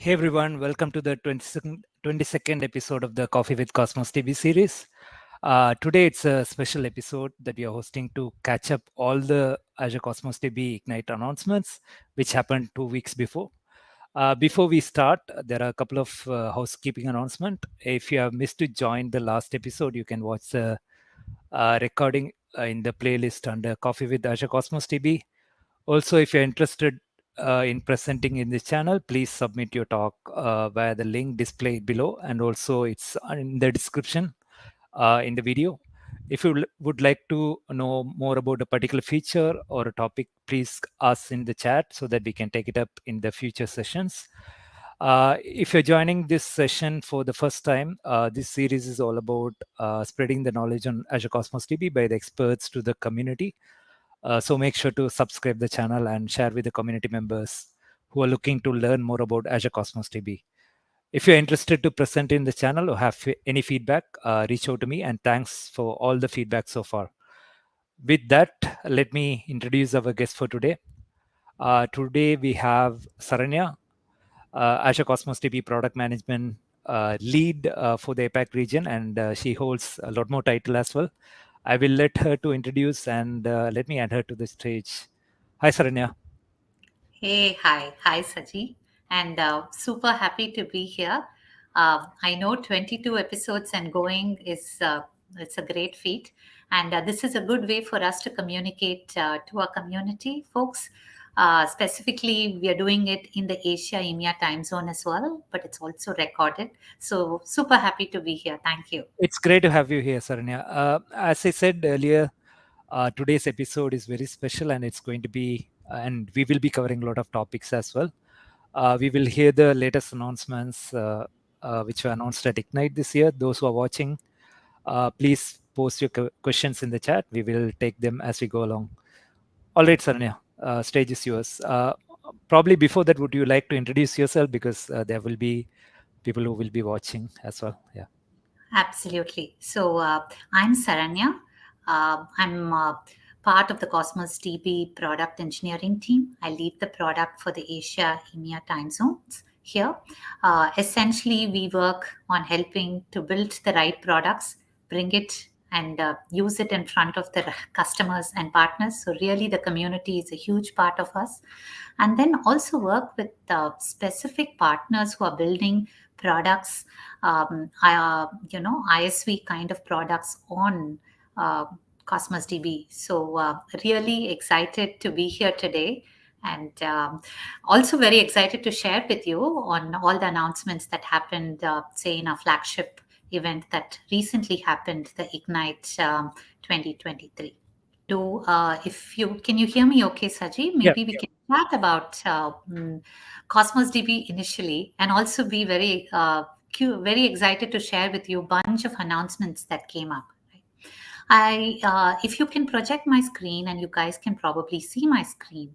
Hey everyone, welcome to the 22nd episode of the Coffee with Cosmos DB series. Today it's a special episode that we are hosting to catch up all the Azure Cosmos DB Ignite announcements, which happened 2 weeks before. Before we start, there are a couple of housekeeping announcements. If you have missed to join the last episode, you can watch the recording in the playlist under Coffee with Azure Cosmos DB. Also, if you're interested in presenting in this channel, please submit your talk via the link displayed below, and also it's in the description in the video. If you would like to know more about a particular feature or a topic, please ask in the chat so that we can take it up in the future sessions. If you're joining this session for the first time, this series is all about spreading the knowledge on Azure Cosmos DB by the experts to the community. So make sure to subscribe the channel and share with the community members who are looking to learn more about Azure Cosmos DB. If you're interested to present in the channel or have any feedback, reach out to me, and thanks for all the feedback so far. With that, let me introduce our guest for today. Today we have Saranya, Azure Cosmos DB product management lead for the APAC region, and she holds a lot more title as well. I will let her to introduce and let me add her to the stage. Hi, Saranya. Hi, Saji, and super happy to be here. I know 22 episodes and going is it's a great feat, and this is a good way for us to communicate to our community folks. Specifically, we are doing it in the Asia EMEA time zone as well, but it's also recorded. So super happy to be here. Thank you. It's great to have you here, Saranya. As I said earlier, today's episode is very special, and it's going to be, and we will be covering a lot of topics as well. We will hear the latest announcements which were announced at Ignite this year. Those who are watching, please post your questions in the chat. We will take them as we go along. All right, Saranya, stage is yours. Probably before that, would you like to introduce yourself, because there will be people who will be watching as well. Yeah. Absolutely. So I'm Saranya. I'm part of the Cosmos DB product engineering team. I lead the product for the Asia EMEA time zones here. Essentially, we work on helping to build the right products, bring it and use it in front of the customers and partners. So really the community is a huge part of us. And then also work with specific partners who are building products, ISV kind of products on Cosmos DB. So really excited to be here today. And also very excited to share with you on all the announcements that happened, say, in our flagship event that recently happened, the Ignite 2023. Can you hear me okay, Saji? Maybe we can chat about Cosmos DB initially, and also be very excited to share with you a bunch of announcements that came up. If you can project my screen, and you guys can probably see my screen.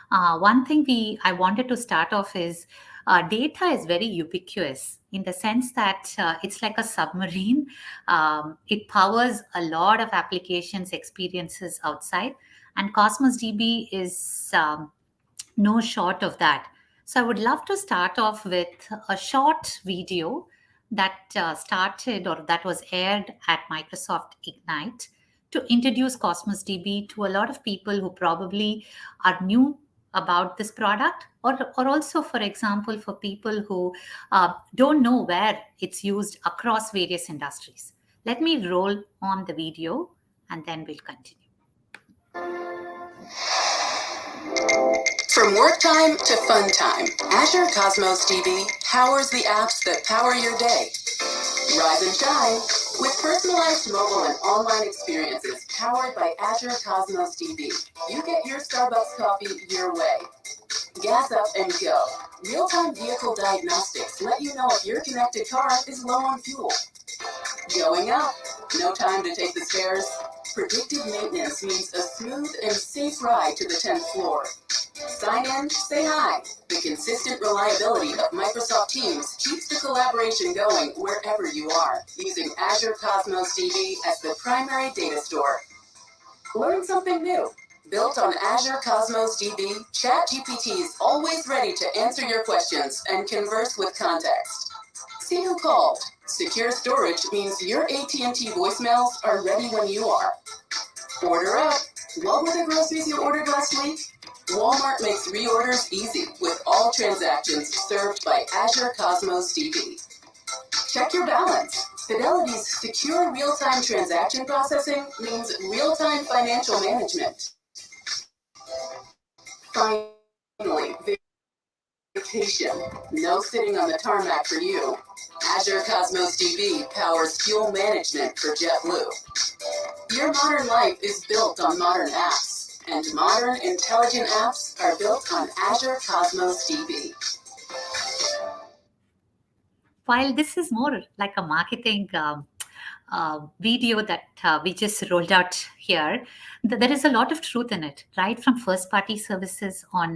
One thing I wanted to start off is data is very ubiquitous in the sense that it's like a submarine. It powers a lot of applications, experiences outside, and Cosmos DB is no short of that. So I would love to start off with a short video that that was aired at Microsoft Ignite to introduce Cosmos DB to a lot of people who probably are new about this product, or also, for example, for people who don't know where it's used across various industries. Let me roll on the video and then we'll continue. From work time to fun time, Azure Cosmos DB powers the apps that power your day. Rise and shine with personalized mobile and online experiences powered by Azure Cosmos DB. You get your Starbucks coffee your way. Gas up and go. Real-time vehicle diagnostics let you know if your connected car is low on fuel. Going up. No time to take the stairs. Predictive maintenance means a smooth and safe ride to the 10th floor. Sign in, say hi. The consistent reliability of Microsoft Teams keeps the collaboration going wherever you are, using Azure Cosmos DB as the primary data store. Learn something new. Built on Azure Cosmos DB, ChatGPT is always ready to answer your questions and converse with context. See who called. Secure storage means your AT&T voicemails are ready when you are. Order up. What were the groceries you ordered last week? Walmart makes reorders easy with all transactions served by Azure Cosmos DB. Check your balance. Fidelity's secure real-time transaction processing means real-time financial management. Finally, vacation. No sitting on the tarmac for you. Azure Cosmos DB powers fuel management for JetBlue. Your modern life is built on modern apps, and modern intelligent apps are built on Azure Cosmos DB. While this is more like a marketing video that we just rolled out here, there is a lot of truth in it, right? From first-party services on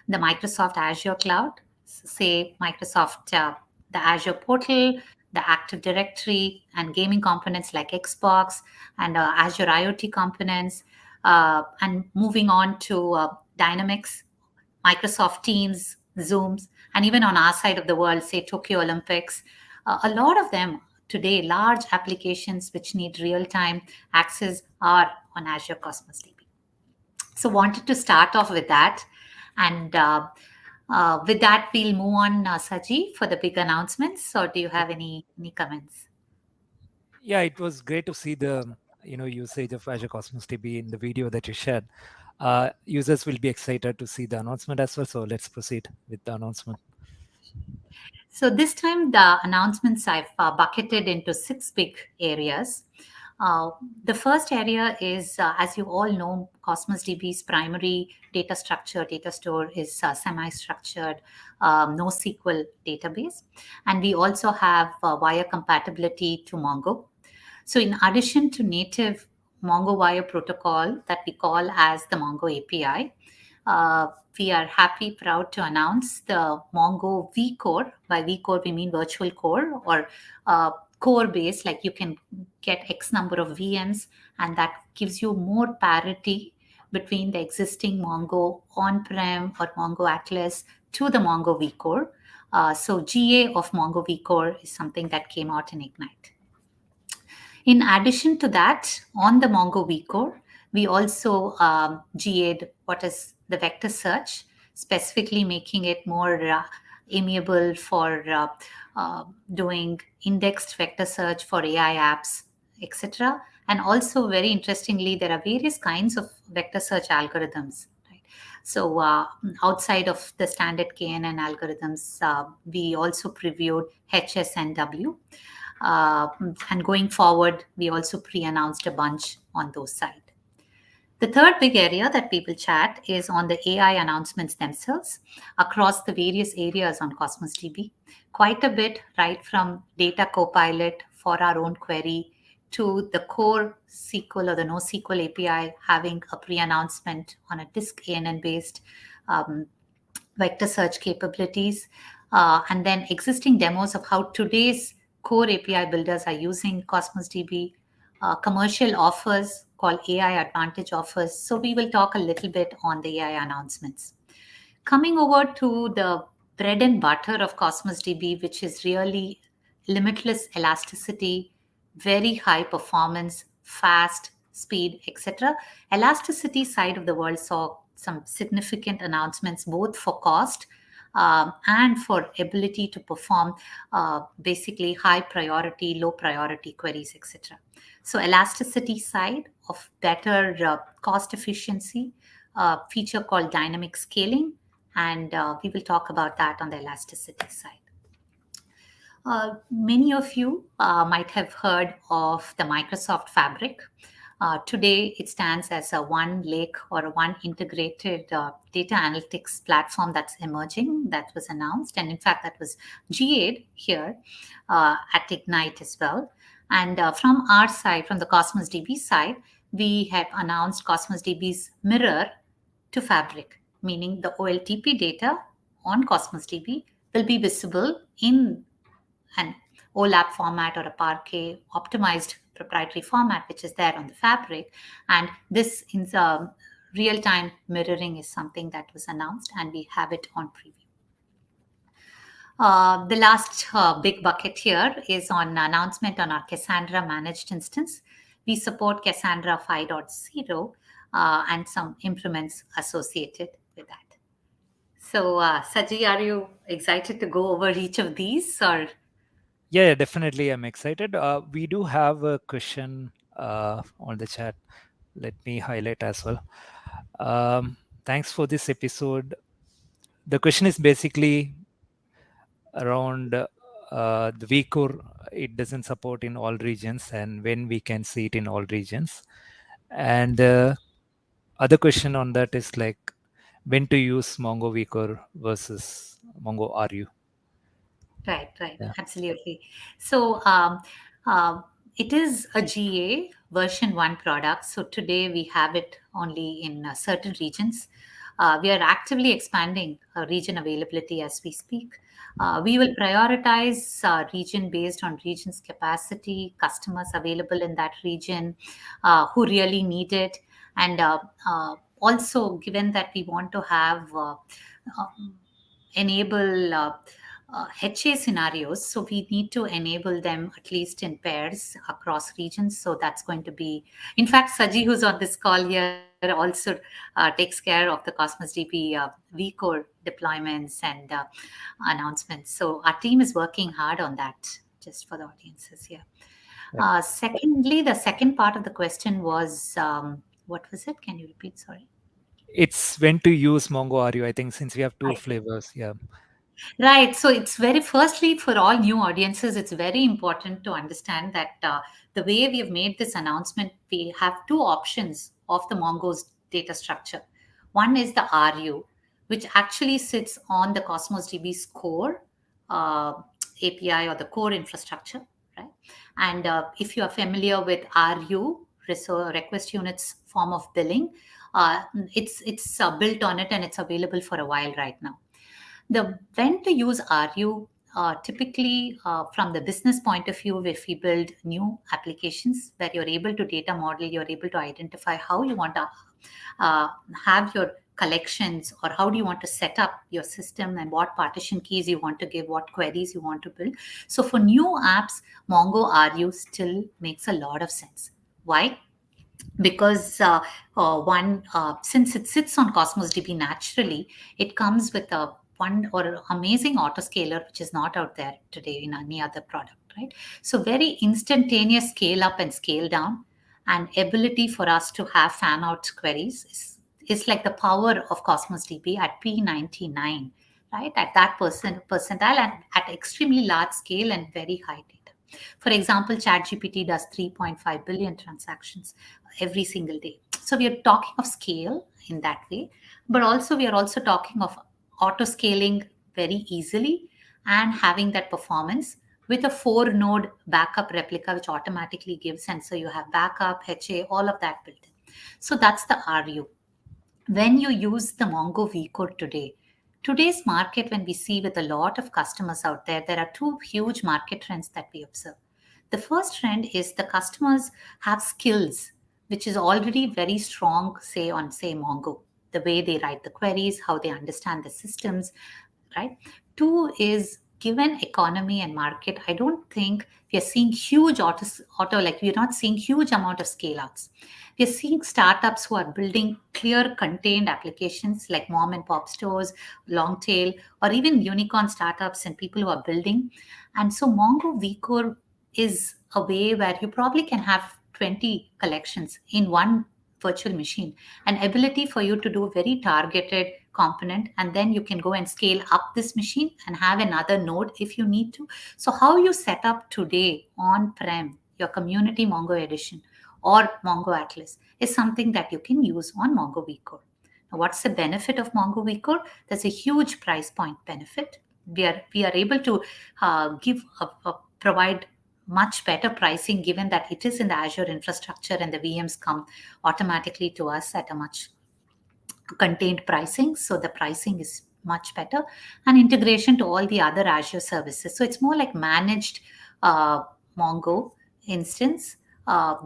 the Microsoft Azure cloud, say Microsoft, the Azure portal, the Active Directory, and gaming components like Xbox and Azure IoT components, and moving on to Dynamics, Microsoft Teams, Zooms, and even on our side of the world, say Tokyo Olympics. A lot of them today, large applications which need real-time access are on Azure Cosmos DB. So wanted to start off with that. And with that, we'll move on, Saji, for the big announcements. Or do you have any comments? Yeah, it was great to see the usage of Azure Cosmos DB in the video that you shared. Users will be excited to see the announcement as well. So let's proceed with the announcement. So this time the announcements I've bucketed into 6 big areas. The first area is, as you all know, Cosmos DB's primary data structure, data store is semi-structured NoSQL database. And we also have wire compatibility to Mongo. So in addition to native Mongo wire protocol that we call as the Mongo API, we are happy, proud to announce the Mongo vCore. By vCore, we mean virtual core or core based, like you can get X number of VMs, and that gives you more parity between the existing Mongo on-prem or Mongo Atlas to the Mongo vCore. So GA of Mongo vCore is something that came out in Ignite. In addition to that, on the Mongo vCore, we also GA'd what is the vector search, specifically making it more amiable for doing indexed vector search for AI apps, etc. And also, very interestingly, there are various kinds of vector search algorithms. Right? So outside of the standard KNN algorithms, we also previewed HSNW. And going forward, we also pre-announced a bunch on those sides. The third big area that people chat is on the AI announcements themselves across the various areas on Cosmos DB. Quite a bit, right from data Copilot for our own query to the core SQL or the NoSQL API having a pre-announcement on a disk ANN-based vector search capabilities, and then existing demos of how today's core API builders are using Cosmos DB, commercial offers called AI Advantage offers. So we will talk a little bit on the AI announcements. Coming over to the bread and butter of Cosmos DB, which is really limitless elasticity, very high performance, fast, speed, etc. Elasticity side of the world saw some significant announcements, both for cost and for ability to perform basically high priority, low priority queries, etc. So elasticity side of better cost efficiency, feature called dynamic scaling, and we will talk about that on the elasticity side. Many of you might have heard of the Microsoft Fabric. Today, it stands as a one lake or a one integrated data analytics platform that's emerging, that was announced. And in fact, that was GA'd here at Ignite as well. And from our side, from the Cosmos DB side, we have announced Cosmos DB's mirror to Fabric, meaning the OLTP data on Cosmos DB will be visible in an OLAP format or a Parquet optimized proprietary format, which is there on the Fabric. And this real-time mirroring is something that was announced, and we have it on preview. The last big bucket here is on announcement on our Cassandra managed instance. We support Cassandra 5.0 and some improvements associated with that. So, Saji, are you excited to go over each of these, or? Yeah, definitely. I'm excited. We do have a question on the chat. Let me highlight as well. Thanks for this episode. The question is basically around the vCore. It doesn't support in all regions, and when we can see it in all regions. And other question on that is like when to use Mongo vCore versus Mongo RU. Right, Yeah. absolutely. So it is a GA version 1 product. So today we have it only in certain regions. We are actively expanding region availability as we speak. We will prioritize region based on region's capacity, customers available in that region, who really need it, and also given that we want to have enable HA scenarios. So we need to enable them at least in pairs across regions. So that's going to be, in fact, Saji, who's on this call here, also takes care of the Cosmos DB vCore deployments and announcements. So our team is working hard on that, just for the audiences here. Secondly, the second part of the question was, what was it? Can you repeat? Sorry. It's when to use Mongo RU. I think since we have two Right. flavors. Yeah. Right. So it's very, firstly, for all new audiences, it's very important to understand that the way we have made this announcement, we have two options of the Mongo's data structure. One is the RU, which actually sits on the Cosmos DB's core API or the core infrastructure, right? And if you are familiar with RU, request units form of billing, it's built on it and it's available for a while right now. The when to use RU, typically from the business point of view, if we build new applications where you're able to data model, you're able to identify how you want to have your collections, or how do you want to set up your system, and what partition keys you want to give, what queries you want to build. So for new apps, Mongo RU still makes a lot of sense. Why? Because since it sits on Cosmos DB naturally, it comes with a one or amazing autoscaler, which is not out there today in any other product, right? So very instantaneous scale up and scale down, and ability for us to have fan out queries is like the power of Cosmos DB at P99, right? At that percentile and at extremely large scale and very high data. For example, ChatGPT does 3.5 billion transactions every single day. So we are talking of scale in that way, but also we are also talking of auto scaling very easily and having that performance with a 4-node backup replica, which automatically gives. And so you have backup, HA, all of that built in. So that's the RU. When you use the Mongo vCore today's market, when we see with a lot of customers out there, there are two huge market trends that we observe. The first trend is the customers have skills, which is already very strong, say Mongo, the way they write the queries, how they understand the systems, right? Two is, given economy and market, I don't think we are seeing huge we're not seeing huge amount of scale outs. We are seeing startups who are building clear contained applications like mom and pop stores, long tail, or even unicorn startups and people who are building. And so Mongo vCore is a way where you probably can have 20 collections in one virtual machine, an ability for you to do very targeted component, and then you can go and scale up this machine and have another node if you need to. So how you set up today on-prem your community Mongo edition or Mongo Atlas is something that you can use on Mongo vCore. Now, what's the benefit of Mongo vCore? There's a huge price point benefit. We are able to provide much better pricing, given that it is in the Azure infrastructure and the VMs come automatically to us at a much contained pricing. So the pricing is much better, and integration to all the other Azure services. So it's more like managed Mongo instance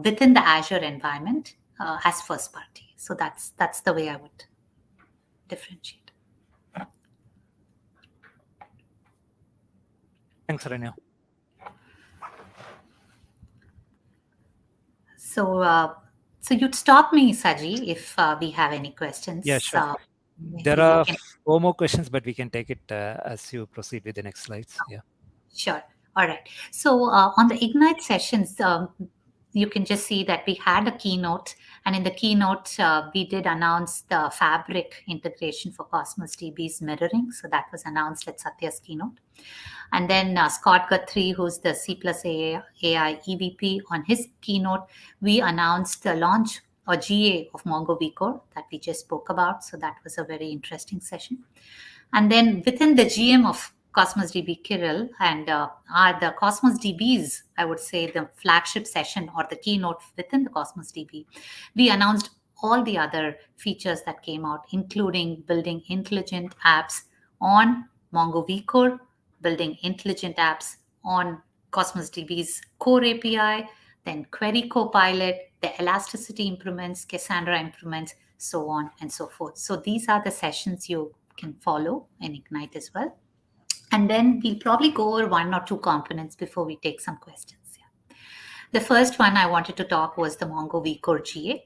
within the Azure environment as first party. So that's the way I would differentiate. Thanks, Saranya. So you'd stop me, Saji, if we have any questions. Yeah, sure. There We are can- 4 more questions, but we can take it as you proceed with the next slides. Yeah. Sure. All right. So on the Ignite sessions, you can just see that we had a keynote, and in the keynote, we did announce the Fabric integration for Cosmos DB's mirroring. So that was announced at Satya's keynote. And then Scott Guthrie, who's the C plus AI EVP, on his keynote, we announced the launch or GA of Mongo vCore that we just spoke about. So that was a very interesting session. And then within the GM of Cosmos DB, Kirill, and are the Cosmos DBs, I would say the flagship session or the keynote within the Cosmos DB, we announced all the other features that came out, including building intelligent apps on Mongo vCore, building intelligent apps on Cosmos DB's core API, then Query Copilot, the Elasticity improvements, Cassandra improvements, so on and so forth. So these are the sessions you can follow in Ignite as well. And then we'll probably go over 1 or 2 components before we take some questions. Yeah. The first one I wanted to talk was the Mongo vCore GA.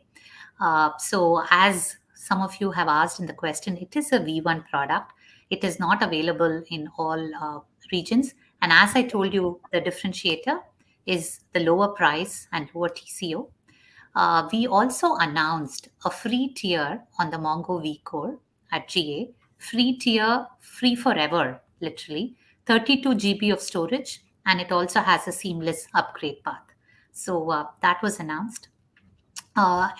So as some of you have asked in the question, it is a V1 product. It is not available in all regions. And as I told you, the differentiator is the lower price and lower TCO. We also announced a free tier on the Mongo vCore at GA. Free tier, free forever, literally. 32 GB of storage, and it also has a seamless upgrade path. So that was announced.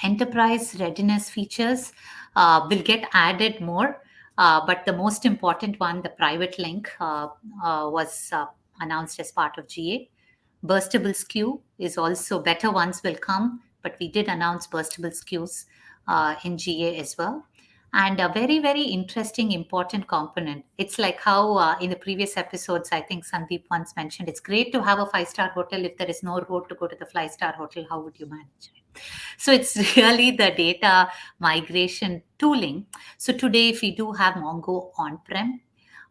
Enterprise readiness features will get added more, but the most important one, the private link, was announced as part of GA. Burstable SKU is also better ones will come, but we did announce burstable SKUs in GA as well. And a very, very interesting, important component. It's like how in the previous episodes, I think Sandeep once mentioned, it's great to have a 5-star hotel. If there is no road to go to the 5-star hotel, how would you manage? So it's really the data migration tooling. So today, if we do have Mongo on-prem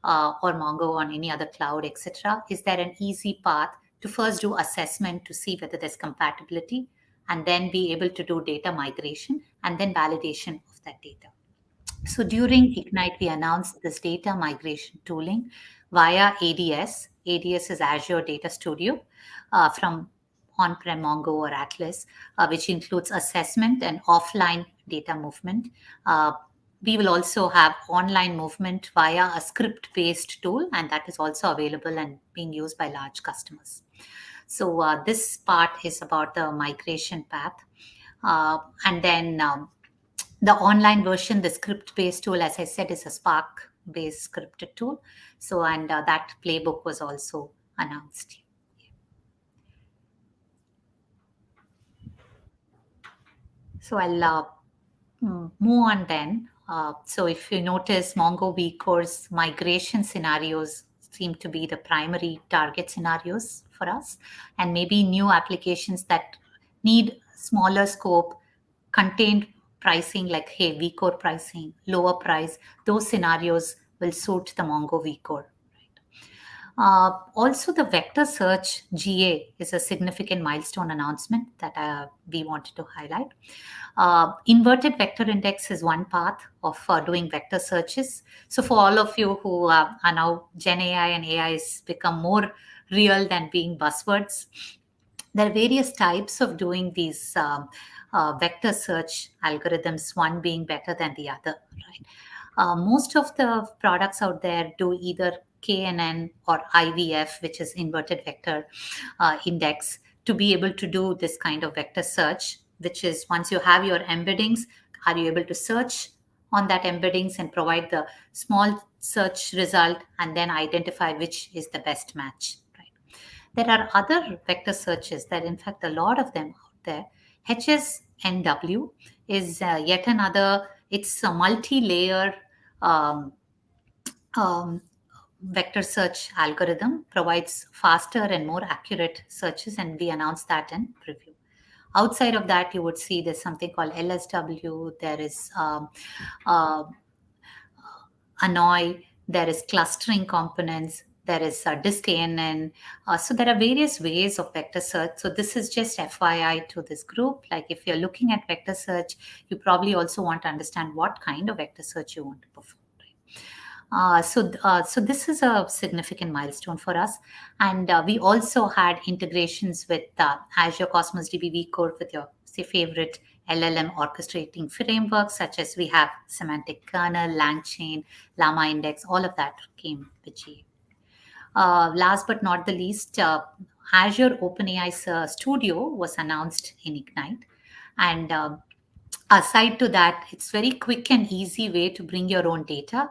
or Mongo on any other cloud, etc., is there an easy path to first do assessment to see whether there's compatibility, and then be able to do data migration and then validation of that data? So during Ignite, we announced this data migration tooling via ADS. ADS is Azure Data Studio from on-prem Mongo or Atlas, which includes assessment and offline data movement. We will also have online movement via a script-based tool, and that is also available and being used by large customers. So this part is about the migration path. And then the online version, the script-based tool, as I said, is a Spark-based scripted tool. So, and that playbook was also announced. So I'll move on then. So if you notice, Mongo vCore's migration scenarios seem to be the primary target scenarios for us, and maybe new applications that need smaller scope, contained pricing, like, hey, vCore pricing, lower price, those scenarios will suit the Mongo vCore. Also, the vector search GA is a significant milestone announcement that we wanted to highlight. Inverted vector index is one path of doing vector searches. So for all of you who are now Gen AI and AI has become more real than being buzzwords, there are various types of doing these vector search algorithms, one being better than the other, right? Most of the products out there do either KNN or IVF, which is inverted vector index, to be able to do this kind of vector search, which is once you have your embeddings, are you able to search on that embeddings and provide the small search result and then identify which is the best match, right? There are other vector searches that, in fact, a lot of them out there. HSNW is yet another, it's a multi-layer vector search algorithm, provides faster and more accurate searches, and we announced that in preview. Outside of that, you would see there's something called LSW. There is uh, Annoy, there is clustering components, there is disk ANN. So there are various ways of vector search. So this is just FYI to this group. Like if you're looking at vector search, you probably also want to understand what kind of vector search you want to perform. So this is a significant milestone for us, and we also had integrations with Azure Cosmos DB vCore with your say favorite LLM orchestrating frameworks, such as we have Semantic Kernel, LangChain, Llama Index. All of that came with GA. Last but not the least, Azure Open AI Studio was announced in Ignite, and aside to that, it's very quick and easy way to bring your own data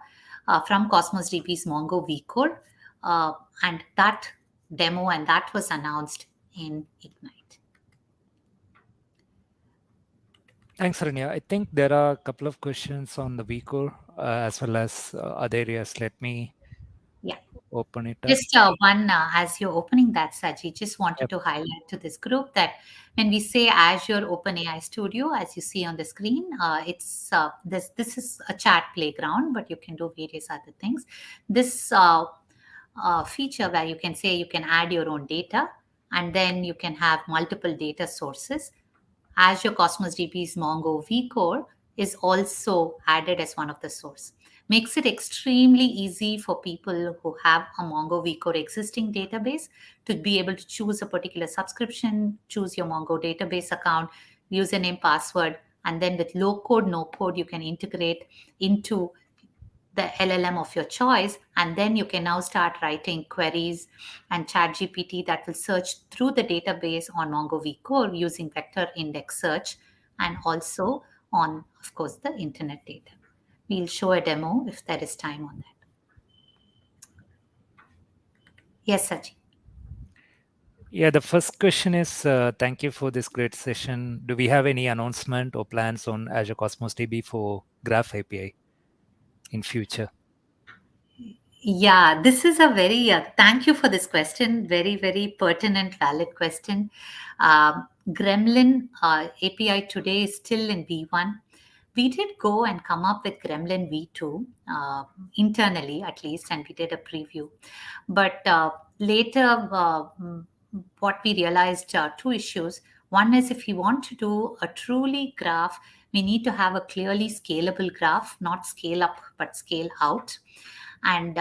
from Cosmos DB's Mongo vCore, uh, and that demo and that was announced in Ignite. Thanks, Saranya. I think there are a couple of questions on the vCore as well as other areas. Let me Yeah. open it up. Just one, as you're opening that, Saji, just wanted Yep. to highlight to this group that when we say Azure OpenAI Studio, as you see on the screen, it's this is a chat playground, but you can do various other things. This feature where you can say you can add your own data, and then you can have multiple data sources. Azure Cosmos DB's Mongo vCore is also added as one of the source. Makes it extremely easy for people who have a Mongo vCore existing database to be able to choose a particular subscription, choose your Mongo database account, username, password, and then with low code, no code, you can integrate into the LLM of your choice, and then you can now start writing queries and chat GPT that will search through the database on Mongo vCore using vector index search and also on, of course, the internet data. We'll show a demo if there is time on that. Yes, Sachi. Yeah, the first question is thank you for this great session. Do we have any announcement or plans on Azure Cosmos DB for Graph API in future? Yeah, this is a very, thank you for this question. Very, very pertinent, valid question. Gremlin API today is still in V1. We did go and come up with Gremlin V2 internally, at least, and we did a preview. But later, what we realized two issues. One is if you want to do a truly graph, we need to have a clearly scalable graph, not scale up, but scale out. And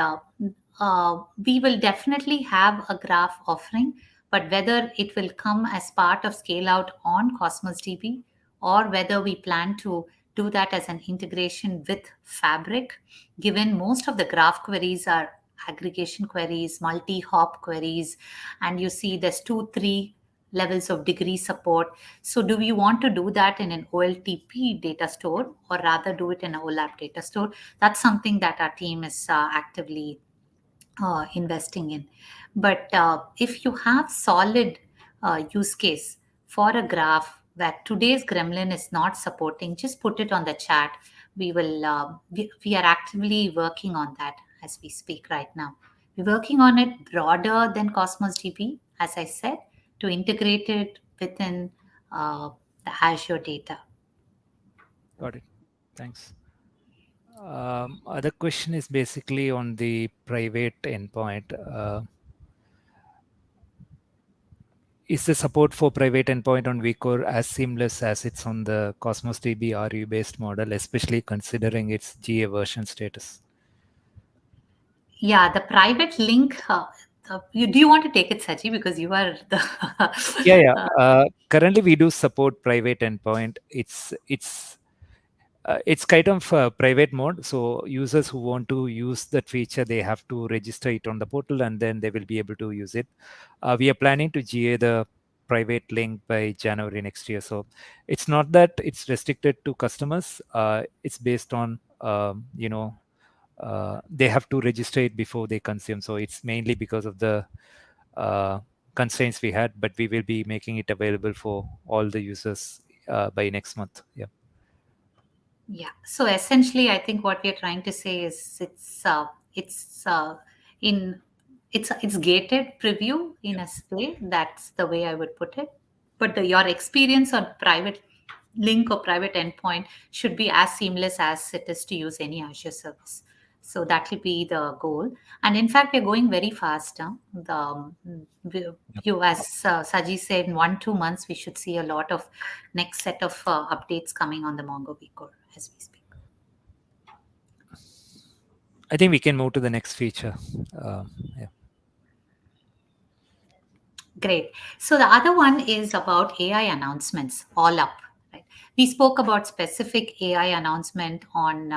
we will definitely have a graph offering, but whether it will come as part of scale out on Cosmos DB or whether we plan to do that as an integration with Fabric, given most of the graph queries are aggregation queries, multi-hop queries, and you see there's 2, 3 levels of degree support. So do we want to do that in an OLTP data store or rather do it in a OLAP data store? That's something that our team is actively investing in. But if you have solid use case for a graph that today's Gremlin is not supporting, just put it on the chat. We are actively working on that as we speak right now. We're working on it broader than Cosmos DB, as I said, to integrate it within the Azure data. Got it. Thanks. Other question is basically on the private endpoint. Is the support for private endpoint on vCore as seamless as it's on the Cosmos DB RU-based model, especially considering its GA version status? Yeah, the private link. Do you want to take it, Saji? Because you are the. Currently, we do support private endpoint. It's kind of private mode. So users who want to use that feature, they have to register it on the portal, and then they will be able to use it. We are planning to GA the private link by January next year. So it's not that it's restricted to customers. It's based on they have to register it before they consume. So it's mainly because of the constraints we had, but we will be making it available for all the users by next month. Yeah. Yeah. So essentially, I think what we are trying to say is it's gated preview in a way. That's the way I would put it. but your experience on private link or private endpoint should be as seamless as it is to use any Azure service. So that will be the goal. And in fact, we're going very fast. As Saji said, in 1-2 months, we should see a lot of next set of updates coming on the Mongo vCore as we speak. I think we can move to the next feature. Yeah. Great. So the other one is about AI announcements, all up. Right? We spoke about specific AI announcement on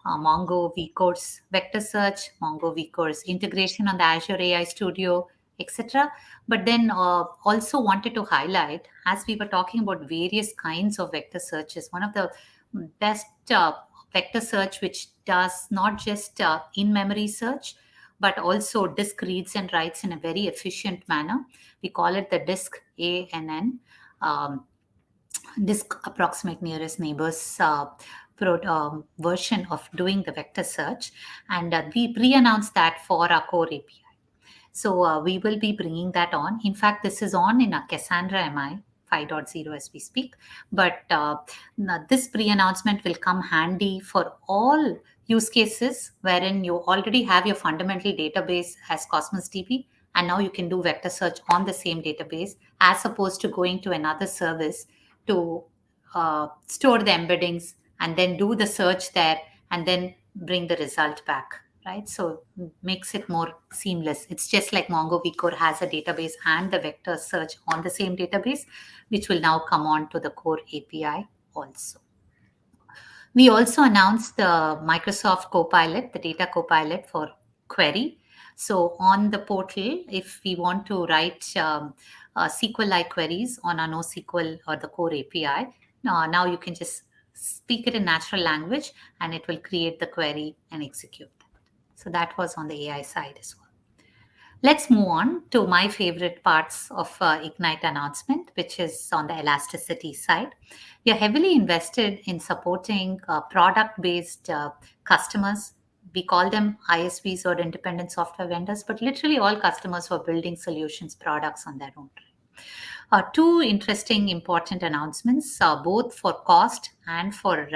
Mongo vCore's vector search, Mongo vCore's integration on the Azure AI Studio, etc. But then also wanted to highlight, as we were talking about various kinds of vector searches, one of the best vector search which does not just in-memory search, but also disk reads and writes in a very efficient manner. We call it the disk ANN, disk approximate nearest neighbors version of doing the vector search. And we pre-announced that for our core API. So we will be bringing that on. In fact, this is on in a Cassandra MI 5.0 as we speak. But this pre-announcement will come handy for all use cases wherein you already have your fundamental database as Cosmos DB, and now you can do vector search on the same database as opposed to going to another service to store the embeddings and then do the search there and then bring the result back. Right, so makes it more seamless. It's just like Mongo vCore has a database and the vector search on the same database, which will now come on to the core API also. We also announced the Microsoft Copilot, the data Copilot for query. So on the portal, if we want to write SQL-like queries on a NoSQL or the core API, now you can just speak it in natural language and it will create the query and execute. So that was on the AI side as well. Let's move on to my favorite parts of Ignite announcement, which is on the Elasticity side. We are heavily invested in supporting product-based customers. We call them ISVs or independent software vendors, but literally all customers who are building solutions, products on their own. Two interesting, important announcements, both for cost and for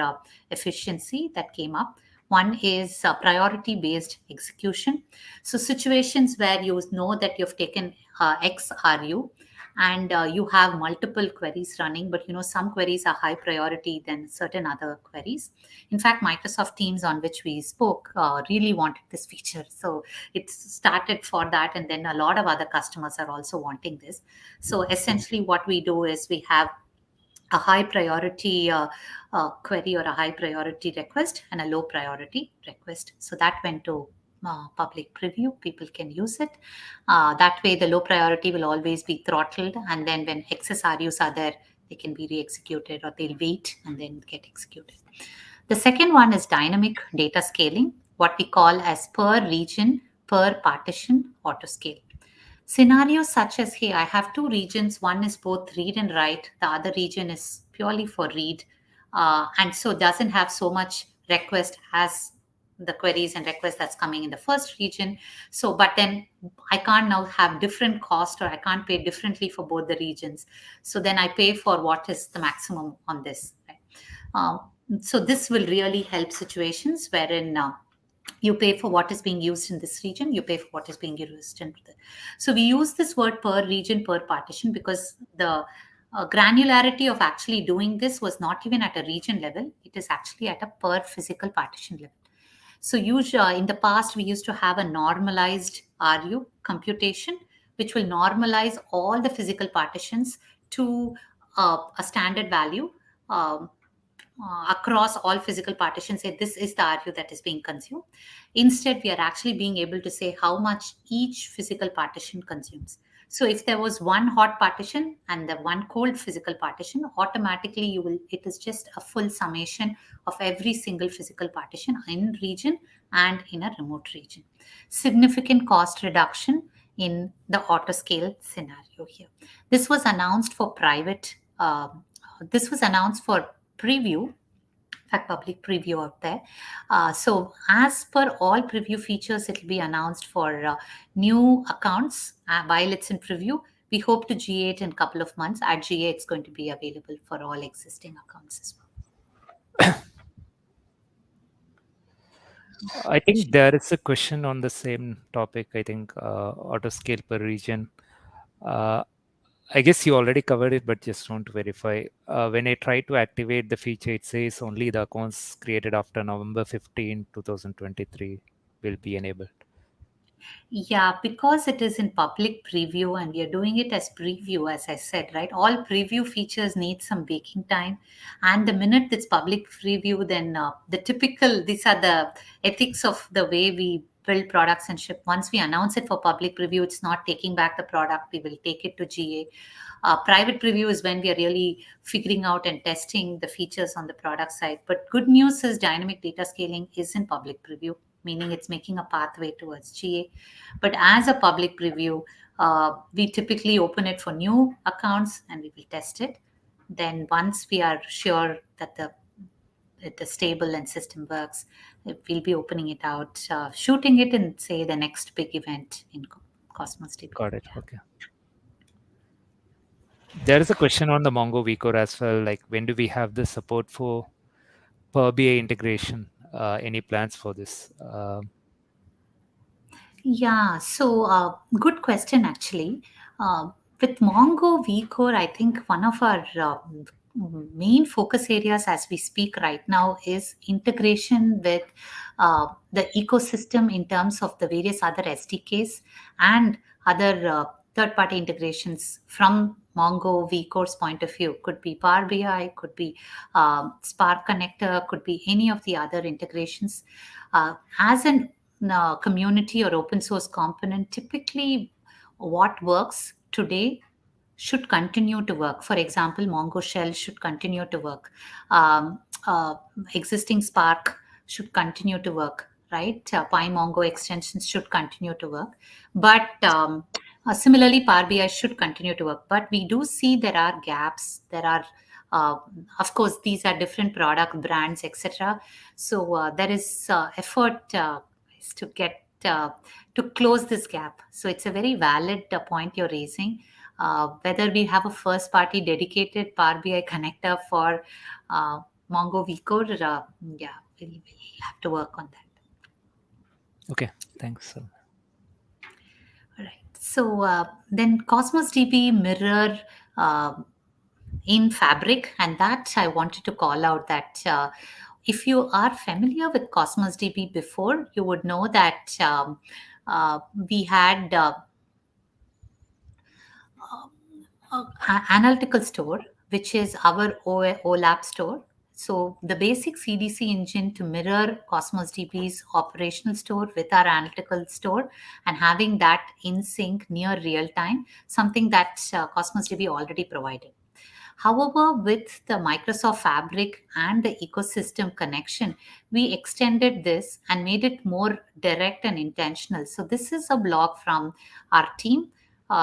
efficiency that came up. One is priority-based execution. So situations where you know that you've taken X RU and you have multiple queries running, but some queries are high priority than certain other queries. In fact, Microsoft Teams, on which we spoke, really wanted this feature. So it started for that, and then a lot of other customers are also wanting this. So essentially what we do is we have a high priority query or a high priority request and a low priority request. So that went to public preview. People can use it. That way, the low priority will always be throttled. And then when excess RUs are there, they can be re-executed or they'll wait and then get executed. The second one is dynamic data scaling, what we call as per region, per partition auto scale. Scenarios such as, hey, I have two regions. One is both read and write. The other region is purely for read. And so doesn't have so much request as the queries and requests that's coming in the first region. So, but then I can't now have different cost, or I can't pay differently for both the regions. So then I pay for what is the maximum on this. Right? So this will really help situations wherein you pay for what is being used in this region, you pay for what is being used in the. So we use this word per region, per partition, because the granularity of actually doing this was not even at a region level. It is actually at a per physical partition level. So usually in the past, we used to have a normalized RU computation, which will normalize all the physical partitions to a standard value. Across all physical partitions, say this is the RU that is being consumed. Instead, we are actually being able to say how much each physical partition consumes. So if there was one hot partition and the one cold physical partition, automatically it is just a full summation of every single physical partition in region and in a remote region. Significant cost reduction in the auto scale scenario here. This was announced for preview, in fact, public preview out there. So as per all preview features, it will be announced for new accounts while it's in preview. We hope to GA it in a couple of months. At GA, it's going to be available for all existing accounts as well. I think there is a question on the same topic. I think auto scale per region. Uh, I guess you already covered it, but just want to verify. When I try to activate the feature, it says only the accounts created after November 15, 2023 will be enabled. Yeah, because it is in public preview and we are doing it as preview, as I said, right? All preview features need some baking time. And the minute it's public preview, then these are the ethics of the way we build products and ship. Once we announce it for public preview, it's not taking back the product. We will take it to GA. Private preview is when we are really figuring out and testing the features on the product side. But good news is dynamic data scaling is in public preview, meaning it's making a pathway towards GA. But as a public preview, we typically open it for new accounts and we will test it. Then once we are sure that the stable and system works, we'll be opening it out, shooting it in, say, the next big event in Cosmos DB. Got it. Okay. There is a question on the Mongo vCore as well. Like, when do we have the support for Power BI integration? Any plans for this? Yeah, so good question actually. With Mongo vCore, I think one of our main focus areas as we speak right now is integration with the ecosystem in terms of the various other SDKs and other third-party integrations from Mongo vCore's point of view. Could be Power BI, could be Spark Connector, could be any of the other integrations. As an community or open source component, typically what works today should continue to work. For example, Mongo Shell should continue to work. Existing Spark should continue to work, right? PyMongo extensions should continue to work. But similarly, Power BI should continue to work. But we do see there are gaps. There are, of course, these are different product brands, etc. So there is effort to get to close this gap. So it's a very valid point you're raising. Whether we have a first party dedicated Power BI connector for Mongo vCore, yeah, we'll have to work on that. Okay, thanks. All right. So then Cosmos DB mirror in Fabric, and that I wanted to call out that if you are familiar with Cosmos DB before, you would know that we had analytical store, which is our OLAP store. So the basic CDC engine to mirror Cosmos DB's operational store with our analytical store and having that in sync near real time, something that Cosmos DB already provided. However, with the Microsoft Fabric and the ecosystem connection, we extended this and made it more direct and intentional. So this is a blog from our team,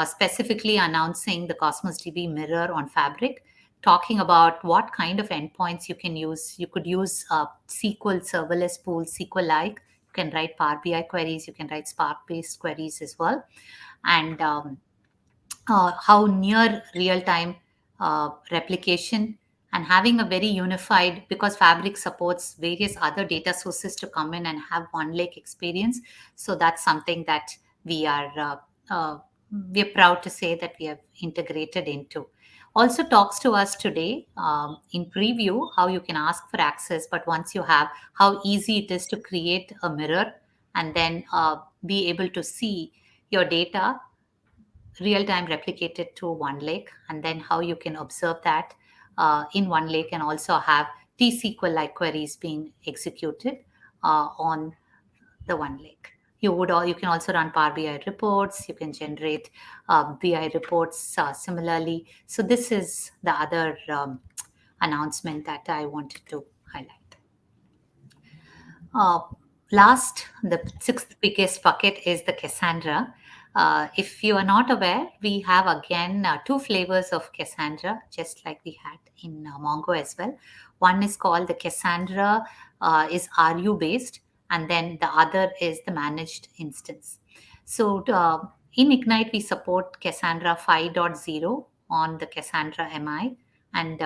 specifically announcing the Cosmos DB mirror on Fabric, talking about what kind of endpoints you can use. You could use SQL serverless pools, SQL-like. You can write Power BI queries. You can write Spark-based queries as well. And how near real-time replication and having a very unified, because Fabric supports various other data sources to come in and have one lake experience. So that's something that we're proud to say that we have integrated into. Also talks to us today in preview how you can ask for access, but once you have, how easy it is to create a mirror and then be able to see your data real-time replicated to OneLake, and then how you can observe that in OneLake and also have T-SQL-like queries being executed on the OneLake. You can also run Power BI reports. You can generate BI reports similarly. So this is the other announcement that I wanted to highlight. Last, the sixth biggest bucket is the Cassandra. If you are not aware, we have again two flavors of Cassandra, just like we had in Mongo as well. One is called the Cassandra is RU based, and then the other is the managed instance. So In Ignite, we support Cassandra 5.0 on the Cassandra MI, and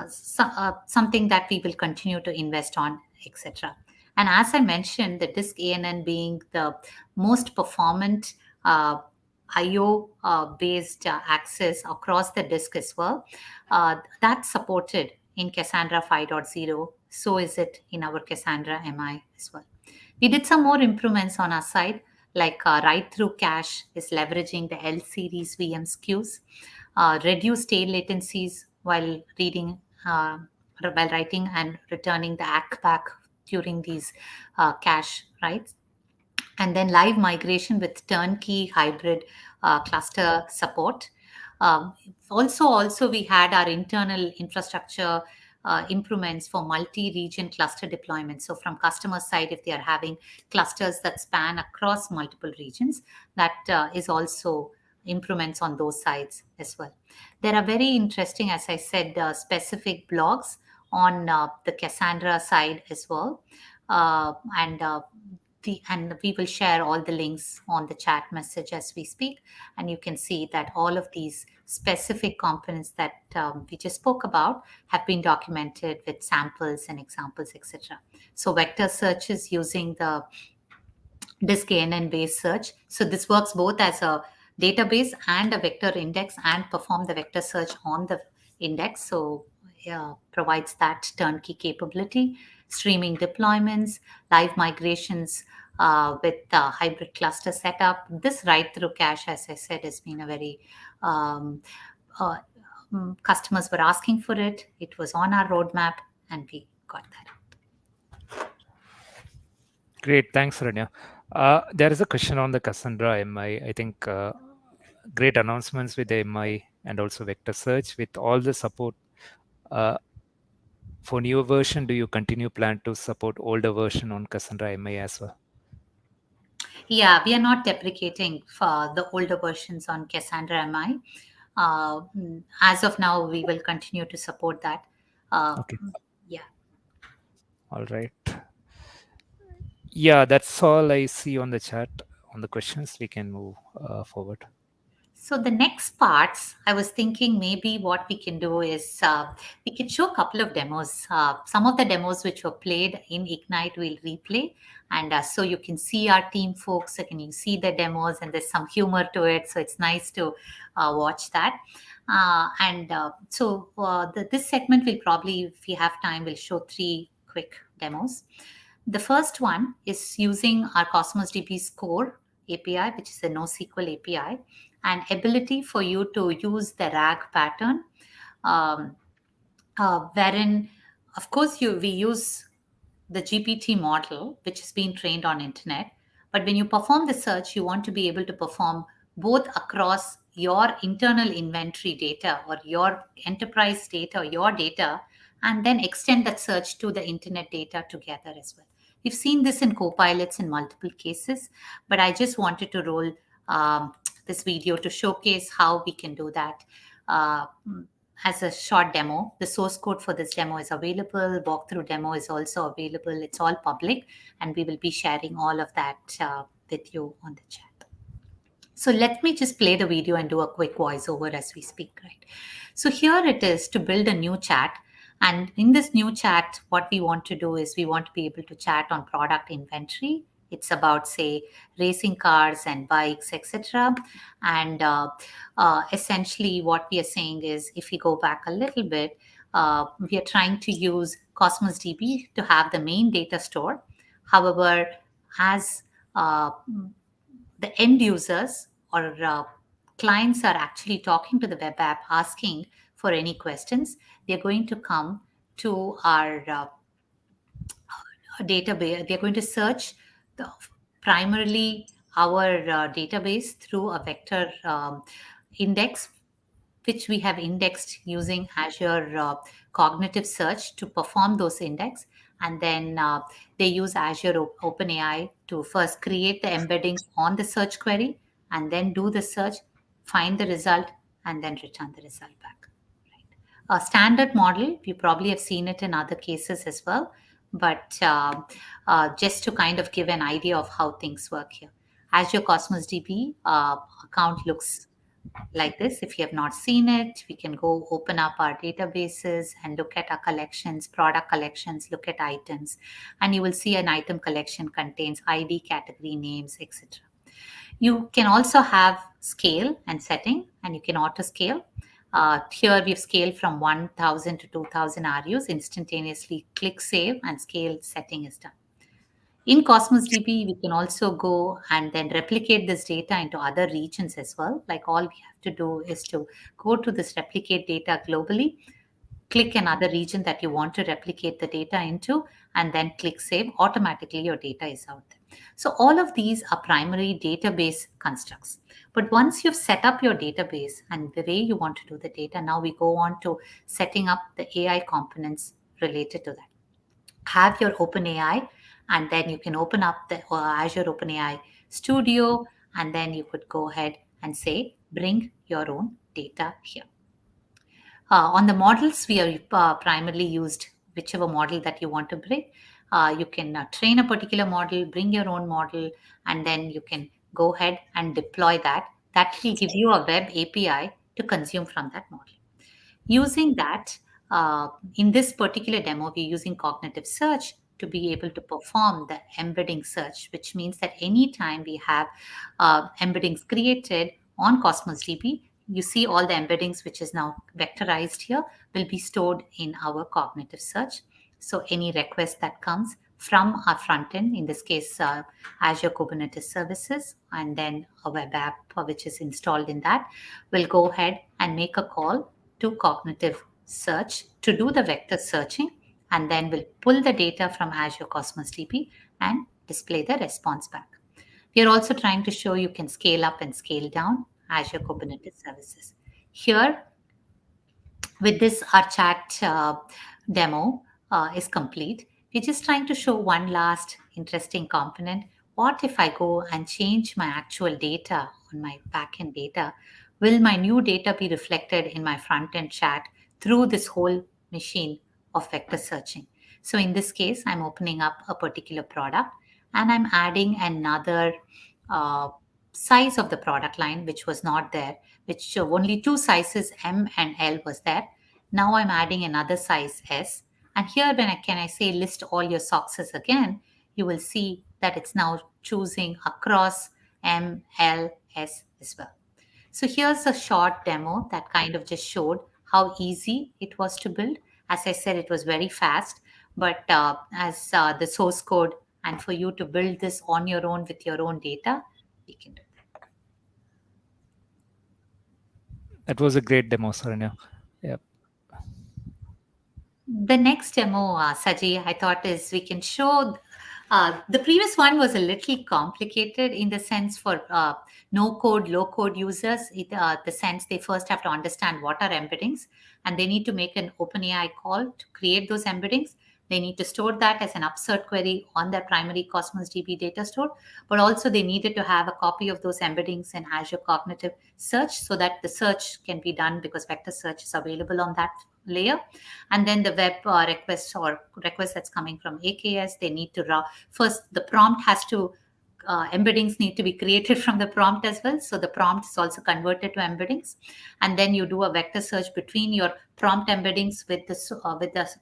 something that we will continue to invest on, etc. And as I mentioned, the disk ANN being the most performant IO based access across the disk as well, that's supported in Cassandra 5.0. So is it in our Cassandra MI as well. We did some more improvements on our side, like write through cache is leveraging the L series VM queues, reduce tail latencies while reading, while writing and returning the ACK back during these cache writes, and then live migration with turnkey hybrid cluster support. Also, we had our internal infrastructure improvements for multi-region cluster deployment. So from customer side, if they are having clusters that span across multiple regions, that is also improvements on those sides as well. There are very interesting, as I said, specific blogs on the Cassandra side as well. And we will share all the links on the chat message as we speak, and you can see that all of these specific components that we just spoke about have been documented with samples and examples, etc. So vector searches using the disk ANN based search. So this works both as a database and a vector index, and perform the vector search on the index. So provides that turnkey capability, streaming deployments, live migrations with hybrid cluster setup. This write through cache, as I said, has been a very customers were asking for it. It was on our roadmap, and we got that. Great, thanks, Saranya. There is a question on the Cassandra MI. I think great announcements with the MI and also vector search with all the support. For newer version, do you continue plan to support older version on Cassandra MI as well? Yeah, we are not deprecating for the older versions on Cassandra MI. As of now, we will continue to support that. Okay. Yeah. All right. Yeah, that's all I see on the chat. On the questions, we can move forward. So the next parts, I was thinking maybe what we can do is we can show a couple of demos. Some of the demos which were played in Ignite we'll replay, and so you can see our team folks, and you see the demos, and there's some humor to it. So it's nice to watch that. This segment will probably, if we have time, we'll show 3 quick demos. The first one is using our Cosmos DB's core API, which is a NoSQL API, and ability for you to use the RAG pattern, wherein, of course, we use the GPT model, which has been trained on internet. But when you perform the search, you want to be able to perform both across your internal inventory data or your enterprise data or your data, and then extend that search to the internet data together as well. We've seen this in Copilots in multiple cases, but I just wanted to roll this video to showcase how we can do that as a short demo. The source code for this demo is available. Walkthrough demo is also available. It's all public, and we will be sharing all of that with you on the chat. So let me just play the video and do a quick voiceover as we speak, right? So here it is to build a new chat. And in this new chat, what we want to do is we want to be able to chat on product inventory. It's about, say, racing cars and bikes, etc. And essentially what we are saying is, if we go back a little bit, we are trying to use Cosmos DB to have the main data store. However, as the end users or clients are actually talking to the web app, asking for any questions, they're going to come to our database. They're going to search primarily our database through a vector index, which we have indexed using Azure Cognitive Search to perform those index. And then they use Azure Open AI to first create the embeddings on the search query, and then do the search, find the result, and then return the result back. Right? A standard model, you probably have seen it in other cases as well, but just to kind of give an idea of how things work here. Azure Cosmos DB account looks like this. If you have not seen it, we can go open up our databases and look at our collections, product collections, look at items, and you will see an item collection contains ID, category, names, etc. You can also have scale and setting, and you can auto scale. Here we've scaled from 1000 to 2000 RUs, instantaneously click save and scale setting is done. In Cosmos DB, we can also go and then replicate this data into other regions as well. Like all we have to do is to go to this replicate data globally, click another region that you want to replicate the data into, and then click save. Automatically, your data is out there. So all of these are primary database constructs. But once you've set up your database and the way you want to do the data, now we go on to setting up the AI components related to that. Have your OpenAI, and then you can open up the Azure OpenAI Studio, and then you could go ahead and say, bring your own data here. On the models, we are primarily used whichever model that you want to bring. You can train a particular model, bring your own model, and then you can go ahead and deploy that. That will give you a web API to consume from that model. Using that, in this particular demo, we're using cognitive search to be able to perform the embedding search, which means that anytime we have embeddings created on Cosmos DB, you see all the embeddings, which is now vectorized here, will be stored in our cognitive search. So any request that comes from our front end, in this case, Azure Kubernetes Services, and then a web app which is installed in that, will go ahead and make a call to cognitive search to do the vector searching, and then we'll pull the data from Azure Cosmos DB and display the response back. We are also trying to show you can scale up and scale down Azure Kubernetes Services. Here, with this, our chat demo is complete. We're just trying to show one last interesting component. What if I go and change my actual data on my backend data? Will my new data be reflected in my front-end chat through this whole machine of vector searching? So in this case, I'm opening up a particular product and I'm adding another size of the product line, which was not there, which only two sizes M and L was there. Now I'm adding another size S. And here when I say list all your socks again, you will see that it's now choosing across M, L, S as well. So here's a short demo that kind of just showed how easy it was to build. As I said, it was very fast, but as the source code and for you to build this on your own with your own data, we can do that. That was a great demo, Saranya. Yeah. The next demo, Saji, I thought is we can show. The previous one was a little complicated in the sense for no code, low code users. The sense they first have to understand what are embeddings, and they need to make an OpenAI call to create those embeddings. They need to store that as an upsert query on their primary Cosmos DB data store, but also they needed to have a copy of those embeddings in Azure Cognitive Search so that the search can be done because vector search is available on that layer. And then the web request or request that's coming from AKS, they need to first the prompt has to embeddings need to be created from the prompt as well. So the prompt is also converted to embeddings. And then you do a vector search between your prompt embeddings with the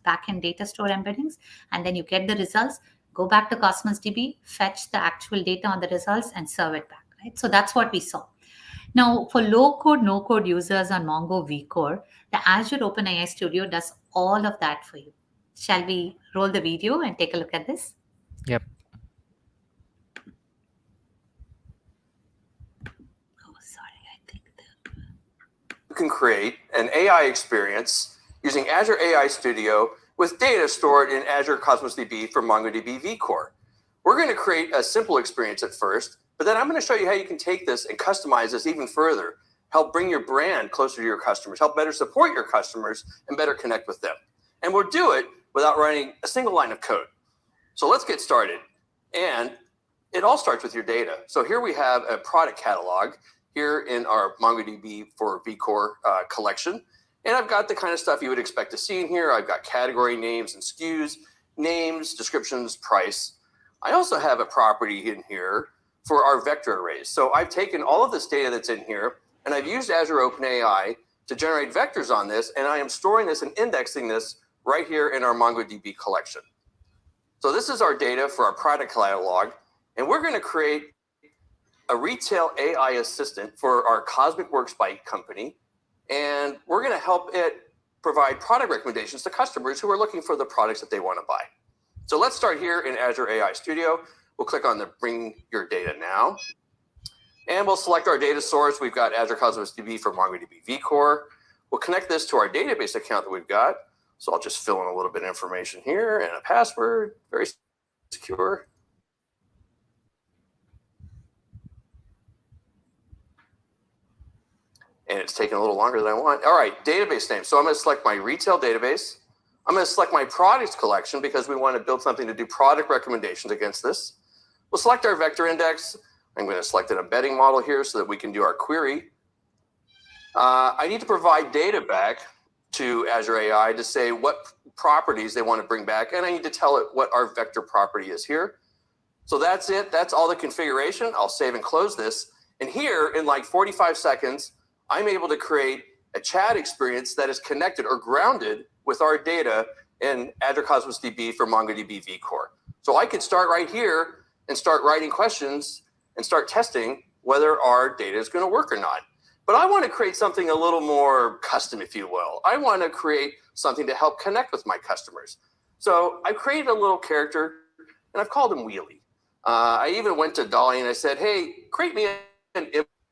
backend data store embeddings. And then you get the results, go back to Cosmos DB, fetch the actual data on the results and serve it back, right? So that's what we saw. Now, for low-code, no-code users on Mongo vCore, the Azure OpenAI Studio does all of that for you. Shall we roll the video and take a look at this? Yep. Oh, sorry, I think you can create an AI experience using Azure AI Studio with data stored in Azure Cosmos DB for MongoDB vCore. We're going to create a simple experience at first, but then I'm going to show you how you can take this and customize this even further, help bring your brand closer to your customers, help better support your customers, and better connect with them. And we'll do it without writing a single line of code. So let's get started. And it all starts with your data. So here we have a product catalog here in our MongoDB for vCore collection. And I've got the kind of stuff you would expect to see in here. I've got category names and SKUs, names, descriptions, price. I also have a property in here for our vector arrays. So I've taken all of this data that's in here, and I've used Azure Open AI to generate vectors on this, and I am storing this and indexing this right here in our Mongo DB collection. So this is our data for our product catalog, and we're going to create a retail AI assistant for our Cosmic Works bike company, and we're going to help it provide product recommendations to customers who are looking for the products that they want to buy. So let's start here in Azure AI Studio. We'll click on the Bring Your Data Now, and we'll select our data source. We've got Azure Cosmos DB for Mongo DB vCore. We'll connect this to our database account that we've got. So I'll just fill in a little bit of information here and a password, very secure. And it's taking a little longer than I want. All right, database name. So I'm going to select my retail database. I'm going to select my products collection because we want to build something to do product recommendations against this. We'll select our vector index. I'm going to select an embedding model here so that we can do our query. I need to provide data back to Azure AI to say what properties they want to bring back, and I need to tell it what our vector property is here. So that's it. That's all the configuration. I'll save and close this. And here, in like 45 seconds, I'm able to create a chat experience that is connected or grounded with our data in Azure Cosmos DB for Mongo DB vCore. So I could start right here and start writing questions and start testing whether our data is going to work or not. But I want to create something a little more custom, if you will. I want to create something to help connect with my customers. So I've created a little character, and I've called him Wheelie. I even went to Dolly and I said, hey, create me an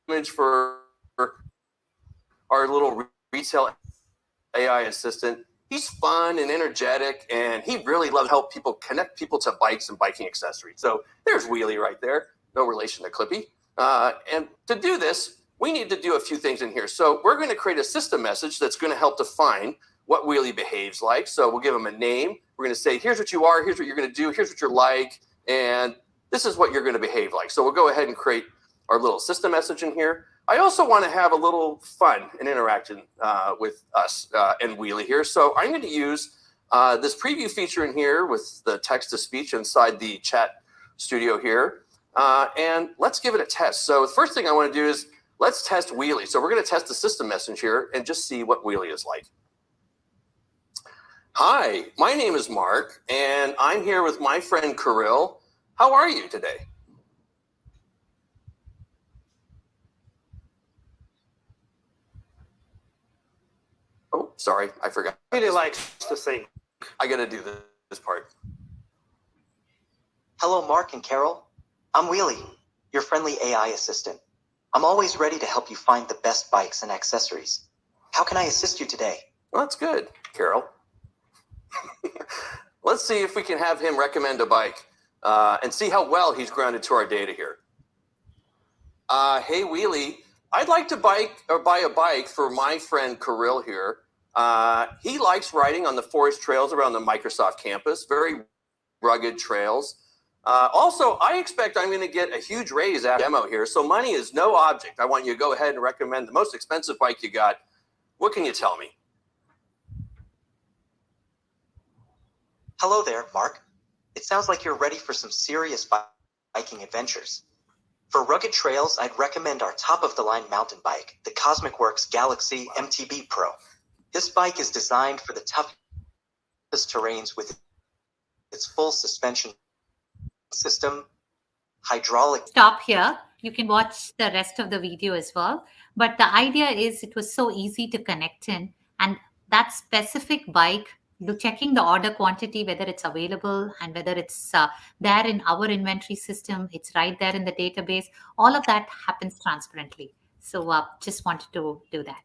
image for our little retail AI assistant. He's fun and energetic, and he really loves to help people connect people to bikes and biking accessories. So there's Wheelie right there, no relation to Clippy. And to do this, we need to do a few things in here. So we're going to create a system message that's going to help define what Wheelie behaves like. So we'll give him a name. We're going to say, here's what you are, here's what you're going to do, here's what you're like, and this is what you're going to behave like. So we'll go ahead and create our little system message in here. I also want to have a little fun and interaction with us and Wheelie here. So I'm going to use this preview feature in here with the text-to-speech inside the chat studio here. And let's give it a test. So the first thing I want to do is let's test Wheelie. So we're going to test the system message here and just see what Wheelie is like. Hi, my name is Mark, and I'm here with my friend Kirill. How are you today? Oh, sorry, I forgot. Really likes to sing. I got to do this part. Hello, Mark and Carol. I'm Wheelie, your friendly AI assistant. I'm always ready to help you find the best bikes and accessories. How can I assist you today? Well, that's good, Carol. Let's see if we can have him recommend a bike and see how well he's grounded to our data here. Hey, Wheelie, I'd like to buy a bike for my friend Kirill here. He likes riding on the forest trails around the Microsoft campus, very rugged trails. Also, I expect I'm going to get a huge raise after demo here, so money is no object. I want you to go ahead and recommend the most expensive bike you got. What can you tell me? Hello there, Mark. It sounds like you're ready for some serious biking adventures. For rugged trails, I'd recommend our top-of-the-line mountain bike, the Cosmic Works Galaxy MTB Pro. This bike is designed for the toughest terrains with its full suspension system, hydraulic. Stop here. You can watch the rest of the video as well. But the idea is it was so easy to connect in, and that specific bike, checking the order quantity, whether it's available and whether it's there in our inventory system, it's right there in the database. All of that happens transparently. So just wanted to do that.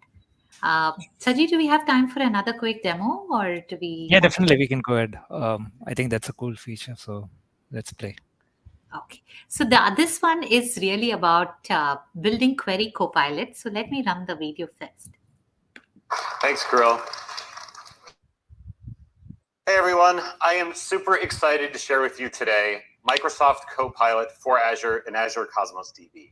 Saji, do we have time for another quick demo, or do we? Yeah, definitely we can go ahead. I think that's a cool feature. So let's play. Okay. So this one is really about building query Copilot. So let me run the video first. Thanks, Kirill. Hey, everyone. I am super excited to share with you today Microsoft Copilot for Azure and Azure Cosmos DB.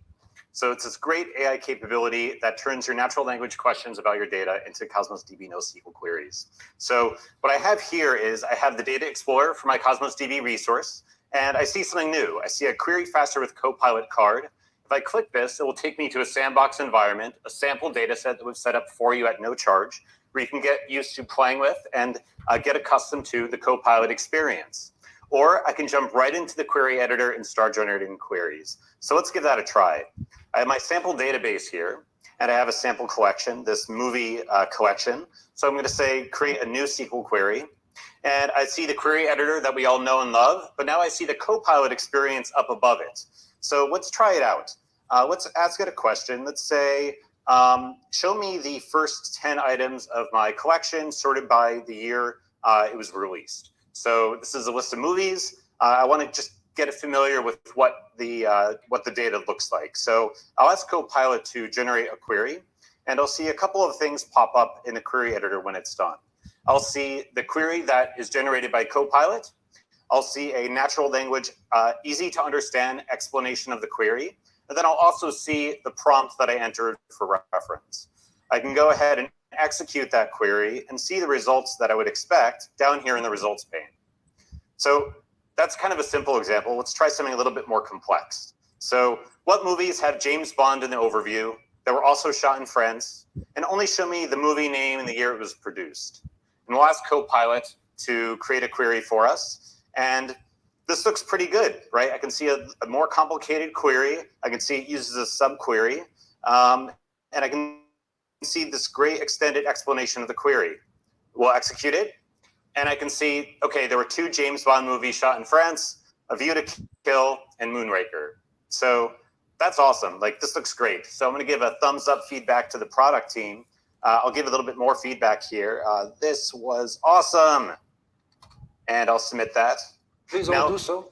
So it's this great AI capability that turns your natural language questions about your data into Cosmos DB NoSQL queries. So what I have here is I have the Data Explorer for my Cosmos DB resource, and I see something new. I see a query faster with Copilot card. If I click this, it will take me to a sandbox environment, a sample data set that we've set up for you at no charge, where you can get used to playing with and get accustomed to the Copilot experience. Or I can jump right into the query editor and start generating queries. So let's give that a try. I have my sample database here, and I have a sample collection, this movie collection. So I'm going to say create a new SQL query. And I see the query editor that we all know and love, but now I see the Copilot experience up above it. So let's try it out. Let's ask it a question. Let's say, show me the first 10 items of my collection sorted by the year it was released. So this is a list of movies. I want to just get familiar with what the data looks like. So I'll ask Copilot to generate a query, and I'll see a couple of things pop up in the query editor when it's done. I'll see the query that is generated by Copilot. I'll see a natural language, easy to understand explanation of the query. And then I'll also see the prompt that I entered for reference. I can go ahead and execute that query and see the results that I would expect down here in the results pane. So that's kind of a simple example. Let's try something a little bit more complex. So what movies have James Bond in the overview that were also shot in France, and only show me the movie name and the year it was produced? And we'll ask Copilot to create a query for us. And this looks pretty good, right? I can see a more complicated query. I can see it uses a subquery. And I can see this great extended explanation of the query. We'll execute it. And I can see, okay, there were 2 James Bond movies shot in France, A View to Kill and Moonraker. So that's awesome. Like, this looks great. So I'm going to give a thumbs up feedback to the product team. I'll give a little bit more feedback here. This was awesome. And I'll submit that. Please Now- all do so.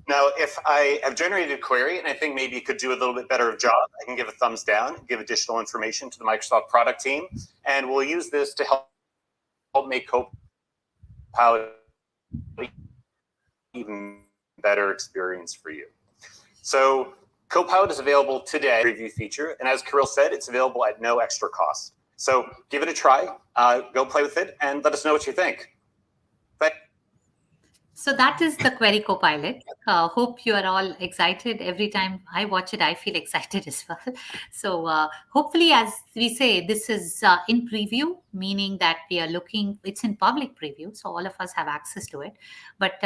Now, if I have generated a query and I think maybe it could do a little bit better of job, I can give a thumbs down, give additional information to the Microsoft product team, and we'll use this to help make Copilot even better experience for you. So Copilot is available today, preview feature, and as Kirill said, it's available at no extra cost. So give it a try, go play with it, and let us know what you think. So that is the Query Copilot. Hope you are all excited. Every time I watch it, I feel excited as well. So hopefully, as we say, this is in preview, meaning that we are looking, it's in public preview, so all of us have access to it. But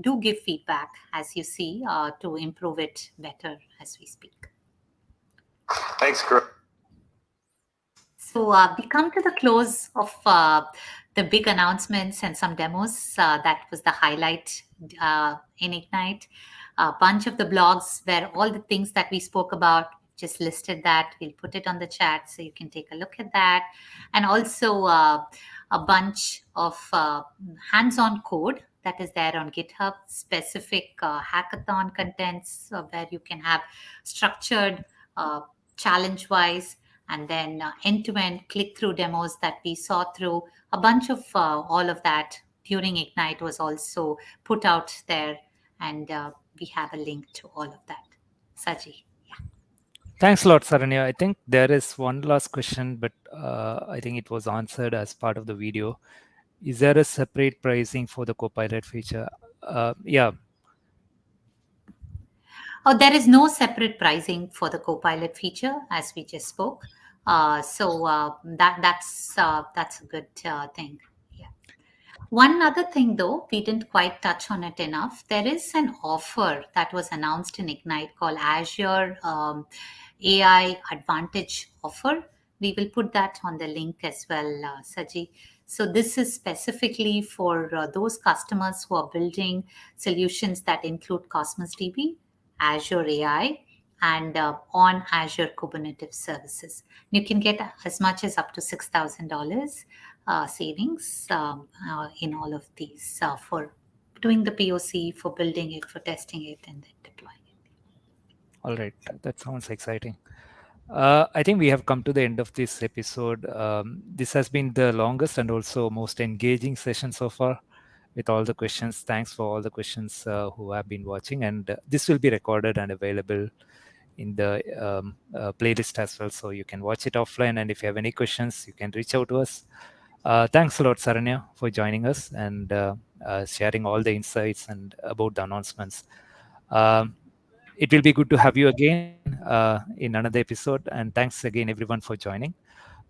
do give feedback, as you see, to improve it better as we speak. Thanks, Kirill. So we come to the close of the big announcements and some demos. That was the highlight in Ignite. A bunch of the blogs where all the things that we spoke about, just listed that. We'll put it on the chat so you can take a look at that. And also a bunch of hands-on code that is there on GitHub, specific hackathon contents where you can have structured challenge-wise, and then end-to-end click-through demos that we saw through. A bunch of all of that during Ignite was also put out there, and we have a link to all of that. Saji. Thanks a lot, Saranya. I think there is one last question, but I think it was answered as part of the video. Is there a separate pricing for the Copilot feature? Yeah. Oh, there is no separate pricing for the Copilot feature, as we just spoke. That's a good thing. Yeah. One other thing, though, we didn't quite touch on it enough. There is an offer that was announced in Ignite called Azure AI Advantage offer. We will put that on the link as well, Saji. So this is specifically for those customers who are building solutions that include Cosmos DB, Azure AI, and on Azure Kubernetes services. You can get as much as up to $6,000 savings in all of these for doing the POC, for building it, for testing it, and then deploying it. All right. That sounds exciting. I think we have come to the end of this episode. This has been the longest and also most engaging session so far with all the questions. Thanks for all the questions who have been watching. And this will be recorded and available in the playlist as well. So you can watch it offline. And if you have any questions, you can reach out to us. Thanks a lot, Saranya, for joining us and sharing all the insights and about the announcements. Um, it will be good to have you again in another episode. And thanks again, everyone, for joining.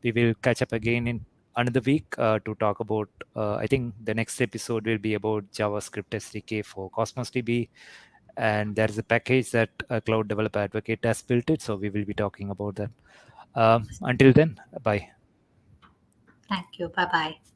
We will catch up again in another week to talk about. I think the next episode will be about JavaScript SDK for Cosmos DB, and there is a package that a Cloud Developer Advocate has built it. So we will be talking about that. Until then, bye. Thank you. Bye bye.